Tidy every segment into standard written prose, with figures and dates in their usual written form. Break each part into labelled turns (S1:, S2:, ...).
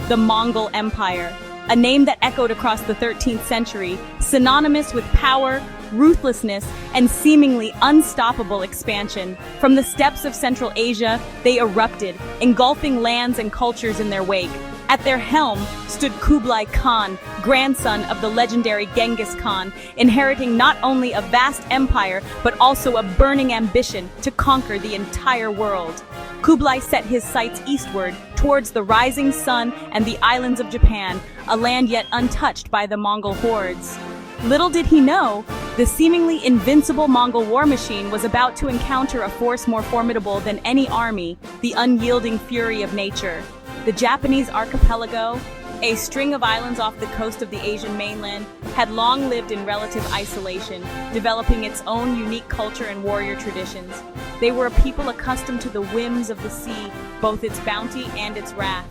S1: the Mongol Empire, a name that echoed across the 13th century, synonymous with power, ruthlessness, and seemingly unstoppable expansion. From the steppes of Central Asia, they erupted, engulfing lands and cultures in their wake. At their helm stood Kublai Khan, grandson of the legendary Genghis Khan, inheriting not only a vast empire, but also a burning ambition to conquer the entire world. Kublai set his sights eastward, towards the rising sun and the islands of Japan, a land yet untouched by the Mongol hordes. Little did he know, the seemingly invincible Mongol war machine was about to encounter a force more formidable than any army, the unyielding fury of nature. The Japanese archipelago, a string of islands off the coast of the Asian mainland, had long lived in relative isolation, developing its own unique culture and warrior traditions. They were a people accustomed to the whims of the sea, both its bounty and its wrath.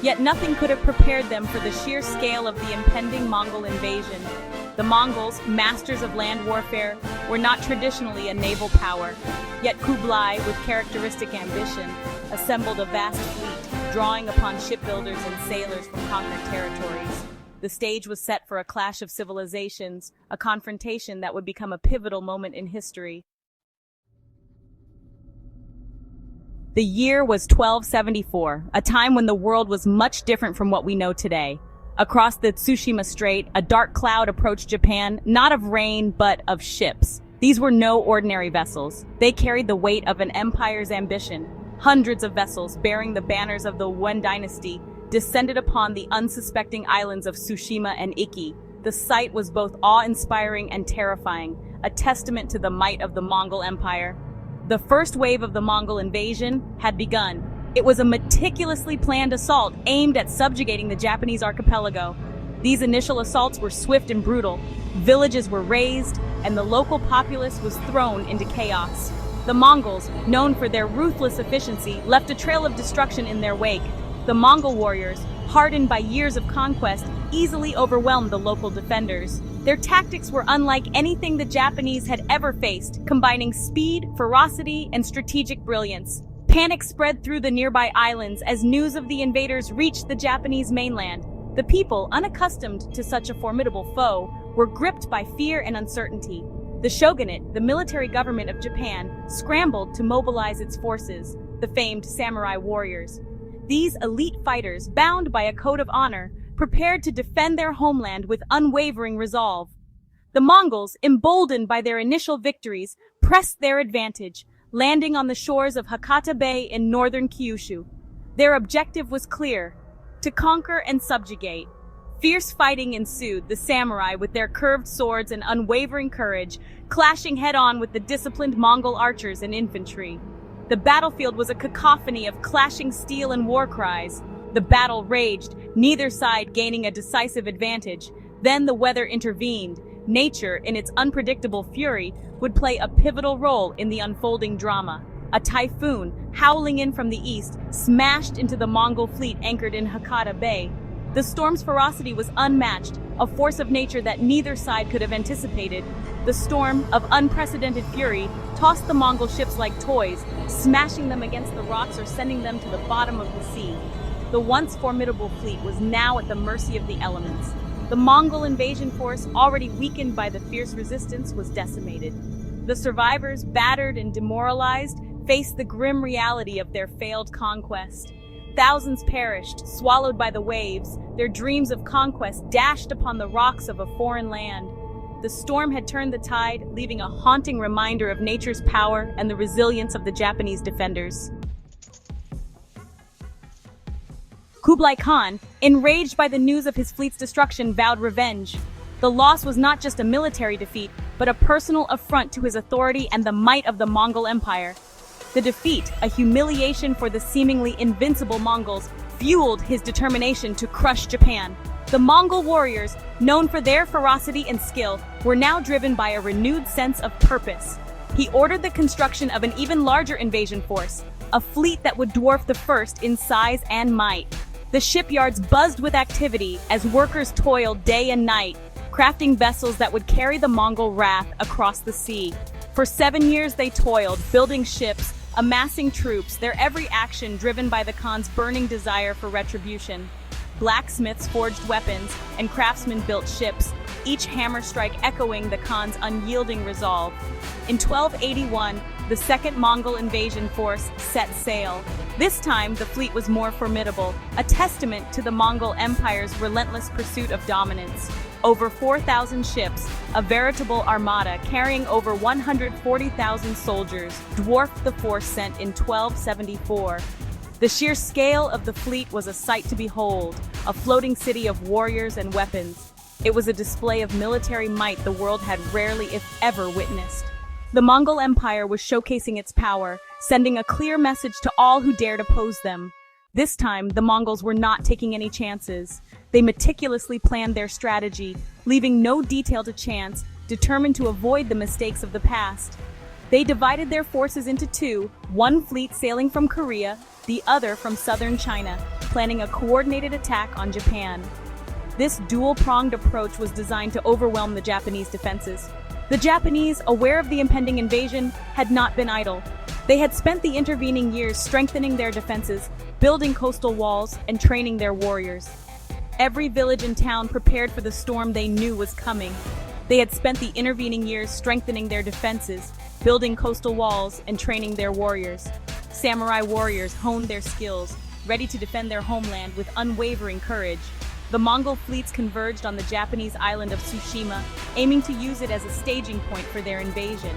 S1: Yet nothing could have prepared them for the sheer scale of the impending Mongol invasion. The Mongols, masters of land warfare, were not traditionally a naval power. Yet Kublai, with characteristic ambition, assembled a vast fleet, drawing upon shipbuilders and sailors from conquered territories. The stage was set for a clash of civilizations, a confrontation that would become a pivotal moment in history. The year was 1274, a time when the world was much different from what we know today. Across the Tsushima Strait, a dark cloud approached Japan, not of rain, but of ships. These were no ordinary vessels. They carried the weight of an empire's ambition. Hundreds of vessels bearing the banners of the Wen dynasty descended upon the unsuspecting islands of Tsushima and Iki. The sight was both awe-inspiring and terrifying, a testament to the might of the Mongol Empire. The first wave of the Mongol invasion had begun. It was a meticulously planned assault aimed at subjugating the Japanese archipelago. These initial assaults were swift and brutal. Villages were razed, and the local populace was thrown into chaos. The Mongols, known for their ruthless efficiency, left a trail of destruction in their wake. The Mongol warriors, hardened by years of conquest, easily overwhelmed the local defenders. Their tactics were unlike anything the Japanese had ever faced, combining speed, ferocity, and strategic brilliance. Panic spread through the nearby islands as news of the invaders reached the Japanese mainland. The people, unaccustomed to such a formidable foe, were gripped by fear and uncertainty. The shogunate, the military government of Japan, scrambled to mobilize its forces, the famed samurai warriors. These elite fighters, bound by a code of honor, prepared to defend their homeland with unwavering resolve. The Mongols, emboldened by their initial victories, pressed their advantage, landing on the shores of Hakata Bay in northern Kyushu. Their objective was clear: to conquer and subjugate. Fierce fighting ensued, the samurai, with their curved swords and unwavering courage, clashing head-on with the disciplined Mongol archers and infantry. The battlefield was a cacophony of clashing steel and war cries. The battle raged, neither side gaining a decisive advantage. Then the weather intervened. Nature, in its unpredictable fury, would play a pivotal role in the unfolding drama. A typhoon, howling in from the east, smashed into the Mongol fleet anchored in Hakata Bay. The storm's ferocity was unmatched, a force of nature that neither side could have anticipated. The storm, of unprecedented fury, tossed the Mongol ships like toys, smashing them against the rocks or sending them to the bottom of the sea. The once formidable fleet was now at the mercy of the elements. The Mongol invasion force, already weakened by the fierce resistance, was decimated. The survivors, battered and demoralized, faced the grim reality of their failed conquest. Thousands perished, swallowed by the waves, their dreams of conquest dashed upon the rocks of a foreign land. The storm had turned the tide, leaving a haunting reminder of nature's power and the resilience of the Japanese defenders. Kublai Khan, enraged by the news of his fleet's destruction, vowed revenge. The loss was not just a military defeat, but a personal affront to his authority and the might of the Mongol Empire. The defeat, a humiliation for the seemingly invincible Mongols, fueled his determination to crush Japan. The Mongol warriors, known for their ferocity and skill, were now driven by a renewed sense of purpose. He ordered the construction of an even larger invasion force, a fleet that would dwarf the first in size and might. The shipyards buzzed with activity as workers toiled day and night, crafting vessels that would carry the Mongol wrath across the sea. For 7 years they toiled, building ships, amassing troops, their every action driven by the Khan's burning desire for retribution. Blacksmiths forged weapons, and craftsmen built ships, each hammer strike echoing the Khan's unyielding resolve. In 1281, the second Mongol invasion force set sail. This time, the fleet was more formidable, a testament to the Mongol Empire's relentless pursuit of dominance. Over 4,000 ships, a veritable armada carrying over 140,000 soldiers, dwarfed the force sent in 1274. The sheer scale of the fleet was a sight to behold, a floating city of warriors and weapons. It was a display of military might the world had rarely, if ever, witnessed. The Mongol Empire was showcasing its power, sending a clear message to all who dared oppose them. This time, the Mongols were not taking any chances. They meticulously planned their strategy, leaving no detail to chance, determined to avoid the mistakes of the past. They divided their forces into two, one fleet sailing from Korea, the other from southern China, planning a coordinated attack on Japan. This dual-pronged approach was designed to overwhelm the Japanese defenses. The Japanese, aware of the impending invasion, had not been idle. They had spent the intervening years strengthening their defenses, building coastal walls, and training their warriors. Every village and town prepared for the storm they knew was coming. They had spent the intervening years strengthening their defenses, building coastal walls, and training their warriors. Samurai warriors honed their skills, ready to defend their homeland with unwavering courage. The Mongol fleets converged on the Japanese island of Tsushima, aiming to use it as a staging point for their invasion.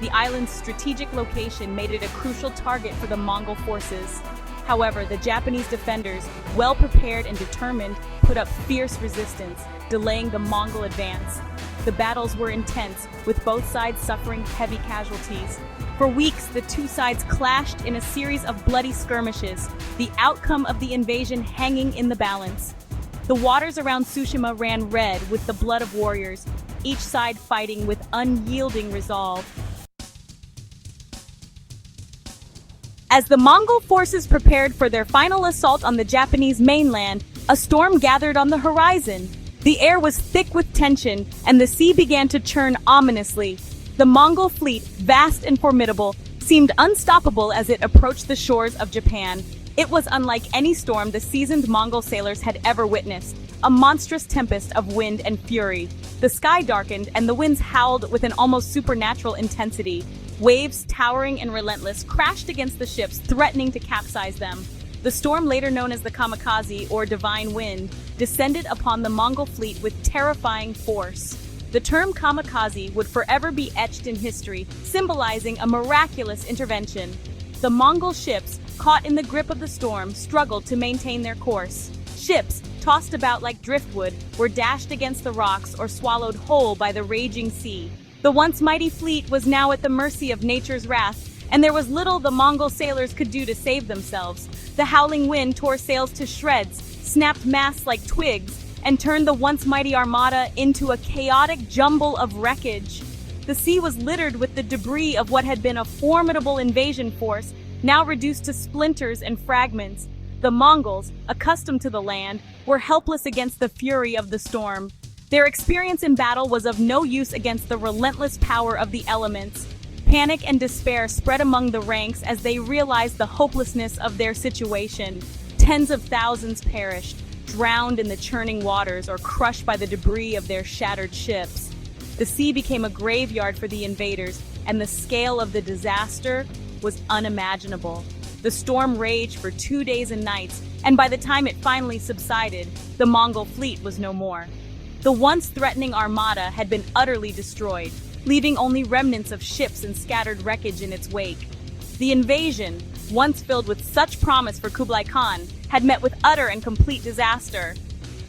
S1: The island's strategic location made it a crucial target for the Mongol forces. However, the Japanese defenders, well prepared and determined, put up fierce resistance, delaying the Mongol advance. The battles were intense, with both sides suffering heavy casualties. For weeks, the two sides clashed in a series of bloody skirmishes, the outcome of the invasion hanging in the balance. The waters around Tsushima ran red with the blood of warriors, each side fighting with unyielding resolve. As the Mongol forces prepared for their final assault on the Japanese mainland, a storm gathered on the horizon. The air was thick with tension, and the sea began to churn ominously. The Mongol fleet, vast and formidable, seemed unstoppable as it approached the shores of Japan. It was unlike any storm the seasoned Mongol sailors had ever witnessed, a monstrous tempest of wind and fury. The sky darkened, and the winds howled with an almost supernatural intensity. Waves, towering and relentless, crashed against the ships, threatening to capsize them. The storm, later known as the kamikaze, or divine wind, descended upon the Mongol fleet with terrifying force. The term kamikaze would forever be etched in history, symbolizing a miraculous intervention. The Mongol ships, caught in the grip of the storm, struggled to maintain their course. Ships, tossed about like driftwood, were dashed against the rocks or swallowed whole by the raging sea. The once mighty fleet was now at the mercy of nature's wrath, and there was little the Mongol sailors could do to save themselves. The howling wind tore sails to shreds, snapped masts like twigs, and turned the once mighty armada into a chaotic jumble of wreckage. The sea was littered with the debris of what had been a formidable invasion force, now reduced to splinters and fragments. The Mongols, accustomed to the land, were helpless against the fury of the storm. Their experience in battle was of no use against the relentless power of the elements. Panic and despair spread among the ranks as they realized the hopelessness of their situation. Tens of thousands perished, drowned in the churning waters or crushed by the debris of their shattered ships. The sea became a graveyard for the invaders, and the scale of the disaster was unimaginable. The storm raged for 2 days and nights, and by the time it finally subsided, the Mongol fleet was no more. The once threatening armada had been utterly destroyed, leaving only remnants of ships and scattered wreckage in its wake. The invasion, once filled with such promise for Kublai Khan, had met with utter and complete disaster.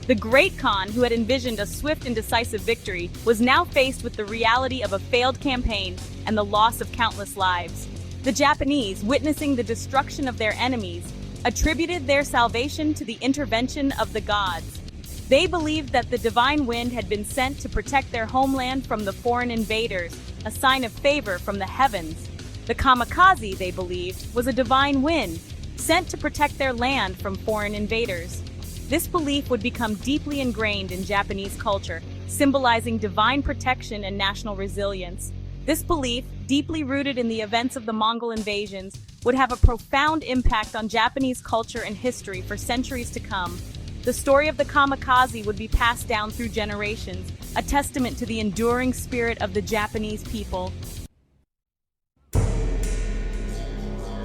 S1: The great Khan, who had envisioned a swift and decisive victory, was now faced with the reality of a failed campaign and the loss of countless lives. The Japanese, witnessing the destruction of their enemies, attributed their salvation to the intervention of the gods. They believed that the divine wind had been sent to protect their homeland from the foreign invaders, a sign of favor from the heavens. The kamikaze, they believed, was a divine wind, sent to protect their land from foreign invaders. This belief would become deeply ingrained in Japanese culture, symbolizing divine protection and national resilience. This belief, deeply rooted in the events of the Mongol invasions, would have a profound impact on Japanese culture and history for centuries to come. the story of the kamikaze would be passed down through generations, a testament to the enduring spirit of the Japanese people.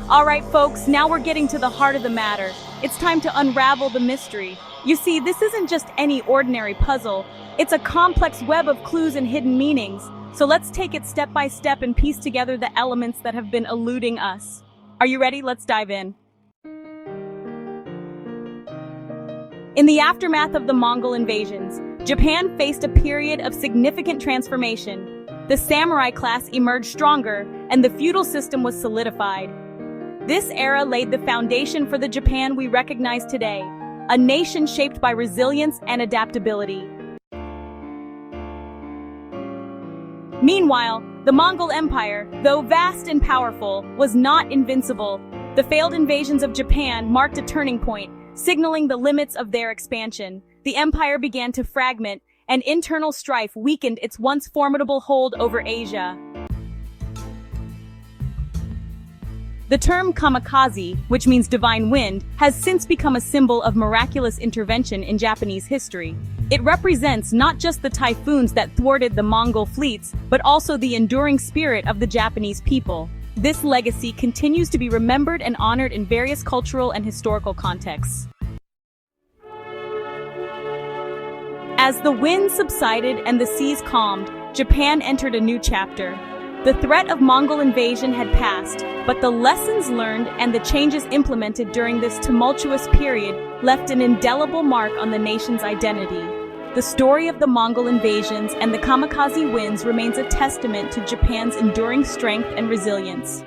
S1: All right, folks, now we're getting to the heart of the matter. It's time to unravel the mystery. You see, this isn't just any ordinary puzzle. It's a complex web of clues and hidden meanings. So let's take it step by step and piece together the elements that have been eluding us. Are you ready? Let's dive in. In the aftermath of the Mongol invasions, Japan faced a period of significant transformation. The samurai class emerged stronger, and the feudal system was solidified. This era laid the foundation for the Japan we recognize today, a nation shaped by resilience and adaptability. Meanwhile, the Mongol Empire, though vast and powerful, was not invincible. The failed invasions of Japan marked a turning point, signaling the limits of their expansion. The empire began to fragment, and internal strife weakened its once formidable hold over Asia. The term kamikaze, which means divine wind, has since become a symbol of miraculous intervention in Japanese history. It represents not just the typhoons that thwarted the Mongol fleets, but also the enduring spirit of the Japanese people. This legacy continues to be remembered and honored in various cultural and historical contexts. As the winds subsided and the seas calmed, Japan entered a new chapter. The threat of Mongol invasion had passed, but the lessons learned and the changes implemented during this tumultuous period left an indelible mark on the nation's identity. The story of the Mongol invasions and the kamikaze winds remains a testament to Japan's enduring strength and resilience.